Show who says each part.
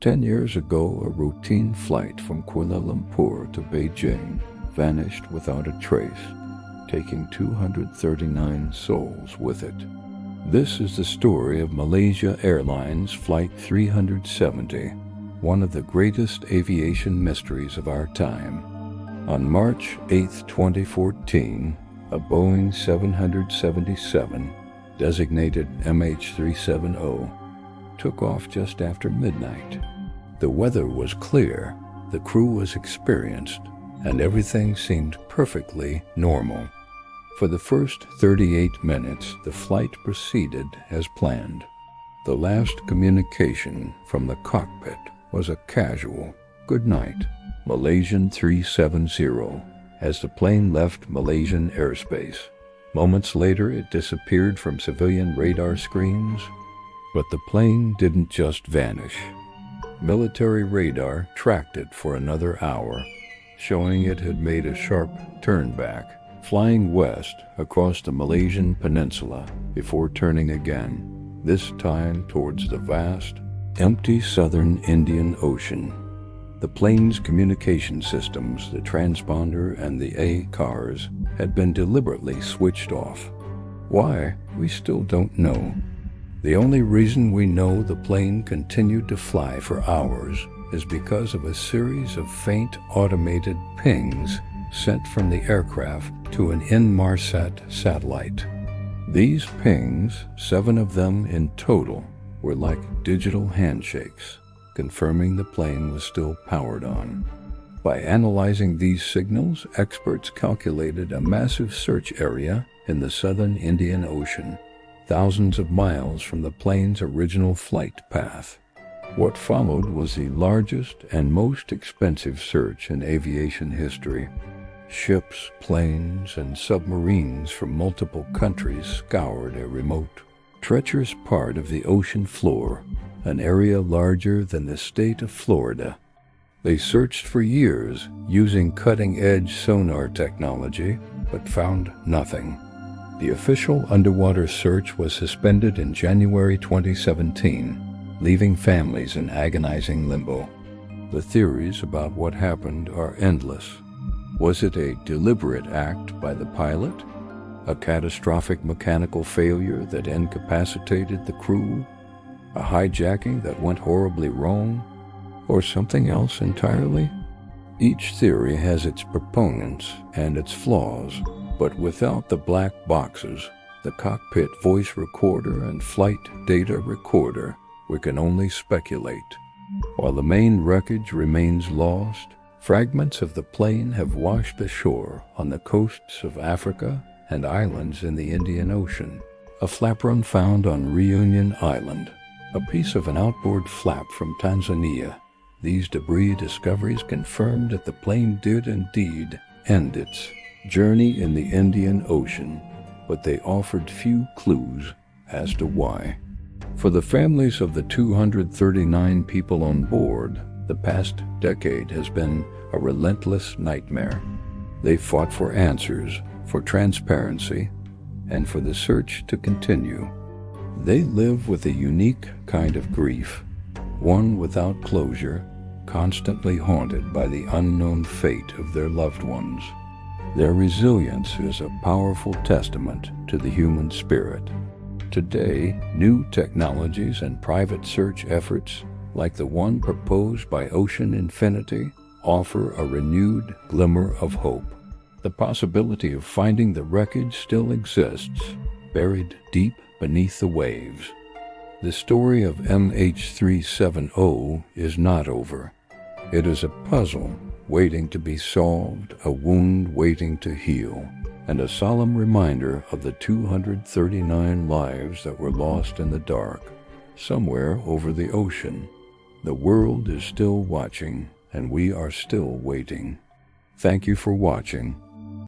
Speaker 1: 10 years ago, a routine flight from Kuala Lumpur to Beijing vanished without a trace, taking 239 souls with it. This is the story of Malaysia Airlines Flight 370, one of the greatest aviation mysteries of our time. On March 8, 2014, a Boeing 777, designated MH370, took off just after midnight. The weather was clear, the crew was experienced, and everything seemed perfectly normal. For the first 38 minutes, the flight proceeded as planned. The last communication from the cockpit was a casual "Good night, Malaysian 370," as the plane left Malaysian airspace. Moments later, it disappeared from civilian radar screens. But the plane didn't just vanish. Military radar tracked it for another hour, showing it had made a sharp turn back, flying west across the Malaysian peninsula before turning again, this time towards the vast, empty southern Indian Ocean. The plane's communication systems, the transponder and the A-cars, had been deliberately switched off. Why, we still don't know. The only reason we know the plane continued to fly for hours is because of a series of faint automated pings sent from the aircraft to an Inmarsat satellite. These pings, 7 of them in total, were like digital handshakes, confirming the plane was still powered on. By analyzing these signals, experts calculated a massive search area in the southern Indian Ocean, thousands of miles from the plane's original flight path. What followed was the largest and most expensive search in aviation history. Ships, planes, and submarines from multiple countries scoured a remote, treacherous part of the ocean floor, an area larger than the state of Florida. They searched for years using cutting-edge sonar technology, but found nothing. The official underwater search was suspended in January 2017, leaving families in agonizing limbo. The theories about what happened are endless. Was it a deliberate act by the pilot? A catastrophic mechanical failure that incapacitated the crew? A hijacking that went horribly wrong? Or something else entirely? Each theory has its proponents and its flaws, but without the black boxes, the cockpit voice recorder and flight data recorder, we can only speculate. While the main wreckage remains lost, fragments of the plane have washed ashore on the coasts of Africa and islands in the Indian Ocean. A flaperon found on Reunion Island, a piece of an outboard flap from Tanzania. These debris discoveries confirmed that the plane did indeed end its journey in the Indian Ocean, but they offered few clues as to why. For the families of the 239 people on board, the past decade has been a relentless nightmare. They fought for answers, for transparency, and for the search to continue. They live with a unique kind of grief, one without closure, constantly haunted by the unknown fate of their loved ones. Their resilience is a powerful testament to the human spirit. Today, new technologies and private search efforts, like the one proposed by Ocean Infinity, offer a renewed glimmer of hope. The possibility of finding the wreckage still exists, buried deep beneath the waves. The story of MH370 is not over. It is a puzzle waiting to be solved, a wound waiting to heal, and a solemn reminder of the 239 lives that were lost in the dark, somewhere over the ocean. The world is still watching, and we are still waiting. Thank you for watching.